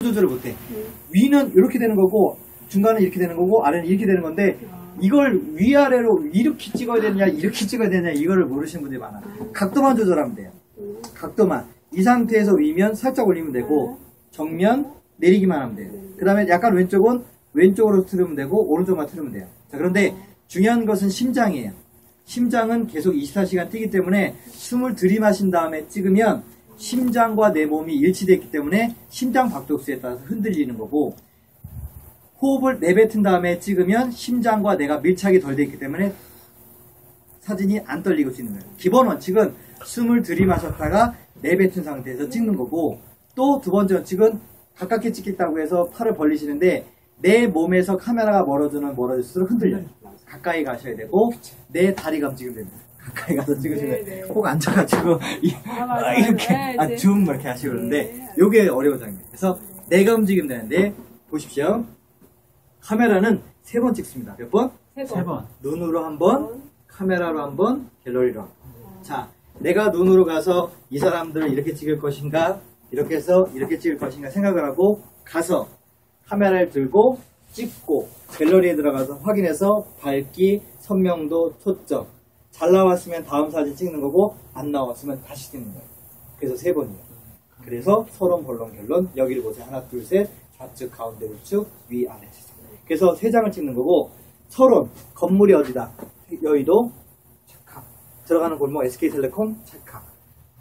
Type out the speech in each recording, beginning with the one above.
조절을 못해. 위는 이렇게 되는 거고 중간은 이렇게 되는 거고 아래는 이렇게 되는 건데 이걸 위아래로 이렇게 찍어야 되느냐 이렇게 찍어야 되느냐 이거를 모르시는 분들이 많아. 각도만 조절하면 돼요. 각도만. 이 상태에서 위면 살짝 올리면 되고 정면 내리기만 하면 돼요. 그 다음에 약간 왼쪽은 왼쪽으로 틀으면 되고 오른쪽만 틀으면 돼요. 자, 그런데 중요한 것은 심장이에요. 심장은 계속 24시간 뛰기 때문에 숨을 들이마신 다음에 찍으면 심장과 내 몸이 일치되어 있기 때문에 심장 박동수에 따라서 흔들리는 거고 호흡을 내뱉은 다음에 찍으면 심장과 내가 밀착이 덜 되어 있기 때문에 사진이 안 떨리고 찍는 거예요. 기본 원칙은 숨을 들이마셨다가 내뱉은 상태에서 찍는 거고 또 두 번째 원칙은 가깝게 찍겠다고 해서 팔을 벌리시는데 내 몸에서 카메라가 멀어질수록 흔들려요. 가까이 가셔야 되고 내 다리가 움직이면 됩니다. 가까이 가서 찍으시면 꼭 앉아가지고 이렇게 줌 이렇게 하시고 그러는데 이게 어려운 장면이에요. 그래서 내가 움직이면 되는데 보십시오. 카메라는 3번 찍습니다. 몇 번? 3번. 눈으로 한 번, 카메라로 한 번, 갤러리로 한 번. 자, 내가 눈으로 가서 이 사람들을 이렇게 찍을 것인가 이렇게 해서 이렇게 찍을 것인가 생각을 하고 가서 카메라를 들고 찍고 갤러리에 들어가서 확인해서 밝기, 선명도, 초점 잘 나왔으면 다음 사진 찍는 거고 안 나왔으면 다시 찍는 거예요. 그래서 3번이에요. 그래서 서론, 본론, 결론 여기를 보세요. 하나, 둘, 셋 좌측, 가운데, 우측, 위, 아래 그래서 3장을 찍는 거고 서론, 건물이 어디다? 여의도, 찰칵 들어가는 골목 SK텔레콤, 찰칵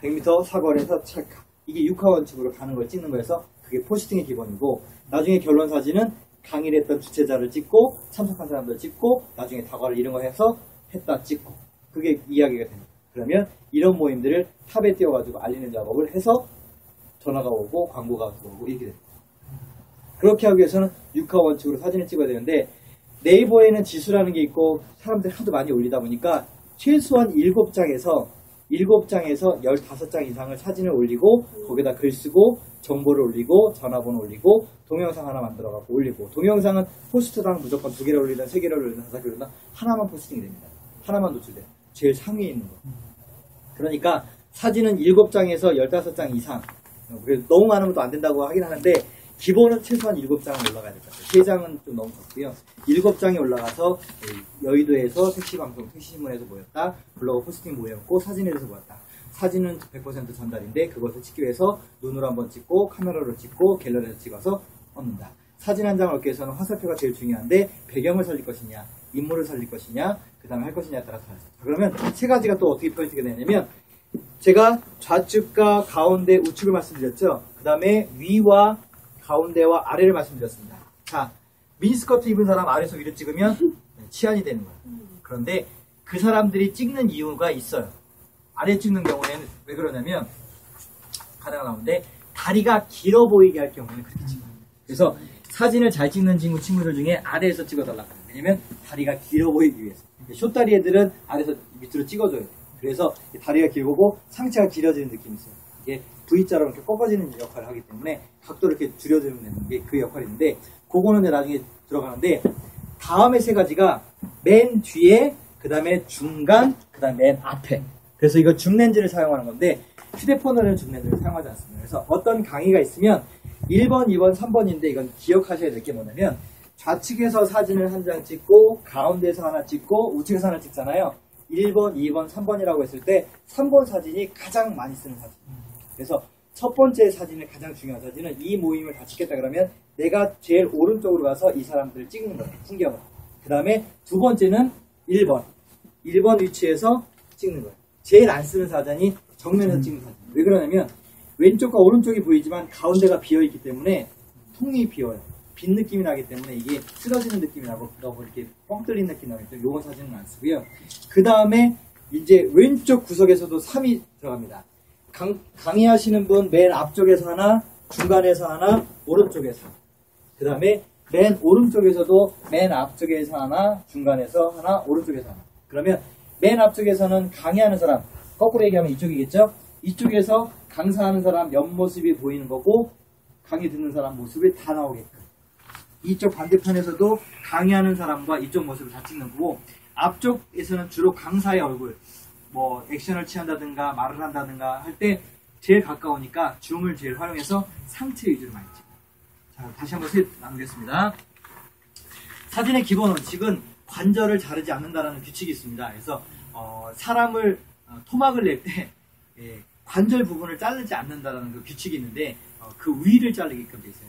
100m 사거리에서 찰칵 이게 6화 원칙으로 가는 걸 찍는 거여서 그게 포스팅의 기본이고 나중에 결론 사진은 강의를 했던 주최자를 찍고 참석한 사람들 찍고 나중에 다과를 이런 거 해서 했다 찍고 그게 이야기가 됩니다. 그러면 이런 모임들을 탑에 띄워가지고 알리는 작업을 해서 전화가 오고 광고가 들어오고 이렇게 됩니다. 그렇게 하기 위해서는 6화 원칙으로 사진을 찍어야 되는데 네이버에는 지수라는 게 있고 사람들이 하도 많이 올리다 보니까 최소한 7장에서 15장 이상을 사진을 올리고 거기다 글 쓰고 정보를 올리고 전화번호 올리고 동영상 하나 만들어갖고 올리고 동영상은 포스트당 무조건 2개를 올리든 3개를 올리든 5개를 올리든 하나만 포스팅이 됩니다. 하나만 노출돼요. 제일 상위에 있는 거. 그러니까 사진은 7장에서 15장 이상 너무 많으면 또 안 된다고 하긴 하는데 기본은 최소한 7장은 올라가야 될 것 같아요. 3장은 좀 너무 적고요. 7장이 올라가서 여의도에서 택시방송, 택시신문에서 모였다. 블로그 포스팅 모였고 사진에서 모였다. 사진은 100% 전달인데 그것을 찍기 위해서 눈으로 한번 찍고 카메라로 찍고 갤러리에서 찍어서 얻는다. 사진 한 장을 얻기 위해서는 화살표가 제일 중요한데 배경을 살릴 것이냐 인물을 살릴 것이냐 그 다음에 할 것이냐에 따라서 달라요. 그러면 3가지가 또 어떻게 포인트가 되냐면 제가 좌측과 가운데 우측을 말씀드렸죠. 그 다음에 위와 가운데와 아래를 말씀드렸습니다. 자, 미니스커트 입은 사람 아래에서 위로 찍으면 치안이 되는 거예요. 그런데 그 사람들이 찍는 이유가 있어요. 아래 찍는 경우에는 왜 그러냐면 하나가 나오는데 다리가 길어 보이게 할 경우에는 그렇게 찍어요. 그래서 사진을 잘 찍는 친구들 중에 아래에서 찍어달라고 해요. 왜냐면 다리가 길어 보이기 위해서. 숏다리 애들은 아래에서 밑으로 찍어줘야 돼요. 그래서 다리가 길고 상체가 길어지는 느낌이 있어요. 이게 V자로 이렇게 꺾어지는 역할을 하기 때문에 각도를 이렇게 줄여주면 되는 게 그 역할인데 그거는 나중에 들어가는데 다음에 3가지가 맨 뒤에 그 다음에 중간 그 다음에 맨 앞에 그래서 이거 줌렌즈를 사용하는 건데 휴대폰으로는 줌렌즈를 사용하지 않습니다. 그래서 어떤 강의가 있으면 1번, 2번, 3번인데 이건 기억하셔야 될 게 뭐냐면 좌측에서 사진을 한 장 찍고 가운데서 하나 찍고 우측에서 하나 찍잖아요. 1번, 2번, 3번이라고 했을 때 3번 사진이 가장 많이 쓰는 사진. 그래서 첫 번째 사진을 가장 중요한 사진은 이 모임을 다 찍겠다 그러면 내가 제일 오른쪽으로 가서 이 사람들을 찍는 거예요. 풍경을. 그 다음에 두 번째는 1번 위치에서 찍는 거예요. 제일 안 쓰는 사진이 정면에서 찍는 사진. 왜 그러냐면 왼쪽과 오른쪽이 보이지만 가운데가 비어있기 때문에 통이 비어요. 빈 느낌이 나기 때문에 이게 쓰러지는 느낌이 나고 이렇게 뻥 뚫린 느낌이 나기 때문에 요건 사진은 안 쓰고요. 그 다음에 이제 왼쪽 구석에서도 3이 들어갑니다. 강의하시는 분 맨 앞쪽에서 하나, 중간에서 하나, 오른쪽에서. 그 다음에 맨 오른쪽에서도 맨 앞쪽에서 하나, 중간에서 하나, 오른쪽에서 하나. 그러면 맨 앞쪽에서는 강의하는 사람, 거꾸로 얘기하면 이쪽이겠죠? 이쪽에서 강사하는 사람 옆모습이 보이는 거고 강의 듣는 사람 모습이 다 나오게끔. 이쪽 반대편에서도 강의하는 사람과 이쪽 모습을 다 찍는 거고 앞쪽에서는 주로 강사의 얼굴 뭐 액션을 취한다든가 말을 한다든가 할 때 제일 가까우니까 줌을 제일 활용해서 상체 위주로 많이 찍어요. 자, 다시 한번 나누겠습니다. 사진의 기본 원칙은 관절을 자르지 않는다라는 규칙이 있습니다. 그래서 사람을 토막을 낼 때 관절 부분을 자르지 않는다라는 그 규칙이 있는데 그 위를 자르게끔 돼 있어요.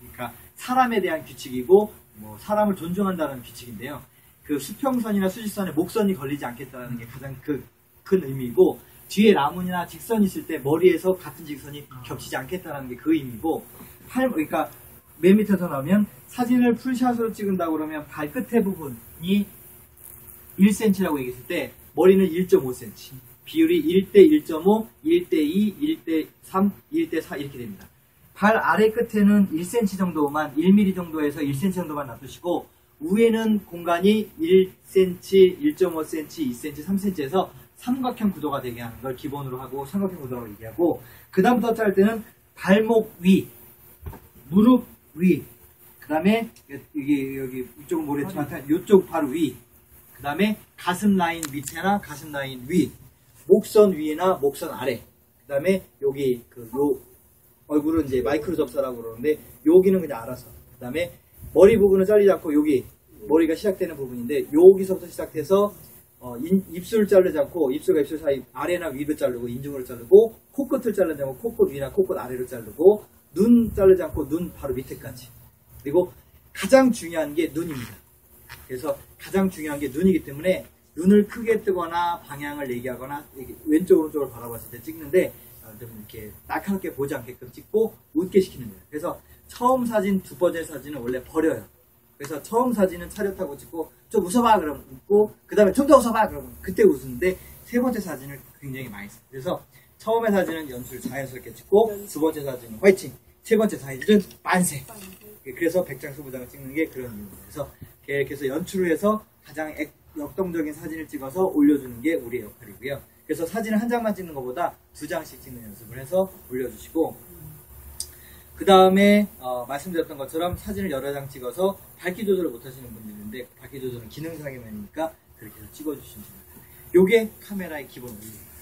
그러니까 사람에 대한 규칙이고 뭐 사람을 존중한다는 규칙인데요. 그 수평선이나 수직선에 목선이 걸리지 않겠다는 게 가장 큰 의미이고, 뒤에 라문이나 직선이 있을 때 머리에서 같은 직선이 겹치지 않겠다는 게 그 의미고, 그러니까 맨 밑에서 나오면 사진을 풀샷으로 찍은다고 그러면 발끝의 부분이 1cm라고 얘기했을 때 머리는 1.5cm, 비율이 1대 1.5, 1대 2, 1대 3, 1대 4 이렇게 됩니다. 발 아래 끝에는 1cm 정도만, 1mm 정도에서 1cm 정도만 놔두시고, 위에는 공간이 1cm, 1.5cm, 2cm, 3cm에서 삼각형 구도가 되게 하는 걸 기본으로 하고 삼각형 구도라고 얘기하고, 그 다음부터 짤 때는 발목 위, 무릎 위, 그 다음에 여기 이쪽은 모르겠지만 이쪽 바로 위, 그 다음에 가슴 라인 밑에나 가슴 라인 위, 목선 위나 목선 아래, 그 다음에 여기 요 얼굴은 이제 마이크로 접사라고 그러는데 여기는 그냥 알아서, 그 다음에 머리 부분은 잘리지 않고 여기 머리가 시작되는 부분인데 여기서부터 시작해서 입술을 자르지 않고 입술과 입술 사이 아래나 위로 자르고 인중을 자르고, 코끝을 자르지 않고 코끝 위나 코끝 아래로 자르고, 눈 자르지 않고 눈 바로 밑에까지. 그리고 가장 중요한 게 눈입니다. 그래서 가장 중요한 게 눈이기 때문에 눈을 크게 뜨거나 방향을 얘기하거나 왼쪽 오른쪽을 바라봤을 때 찍는데 좀 이렇게 날카롭게 보지 않게끔 찍고 웃게 시키는 거예요. 그래서 처음 사진, 두 번째 사진은 원래 버려요. 그래서 처음 사진은 차렷하고 찍고 좀 웃어봐 그러면 웃고, 그 다음에 좀 더 웃어봐 그러면 그때 웃는데, 세 번째 사진을 굉장히 많이 써요. 그래서 처음에 사진은 연출 자연스럽게 찍고, 두 번째 사진은 화이팅, 세 번째 사진은 만세. 그래서 백장수부장을 찍는 게 그런 이유입니다. 그래서 계속해서 연출을 해서 가장 역동적인 사진을 찍어서 올려주는 게 우리의 역할이고요. 그래서 사진을 한 장만 찍는 것보다 두 장씩 찍는 연습을 해서 올려주시고, 그 다음에 말씀드렸던 것처럼 사진을 여러 장 찍어서 밝기 조절을 못하시는 분들이 있는데, 밝기 조절은 기능상의 면이니까 그렇게 해서 찍어주시면 됩니다. 요게 카메라의 기본 원리입니다.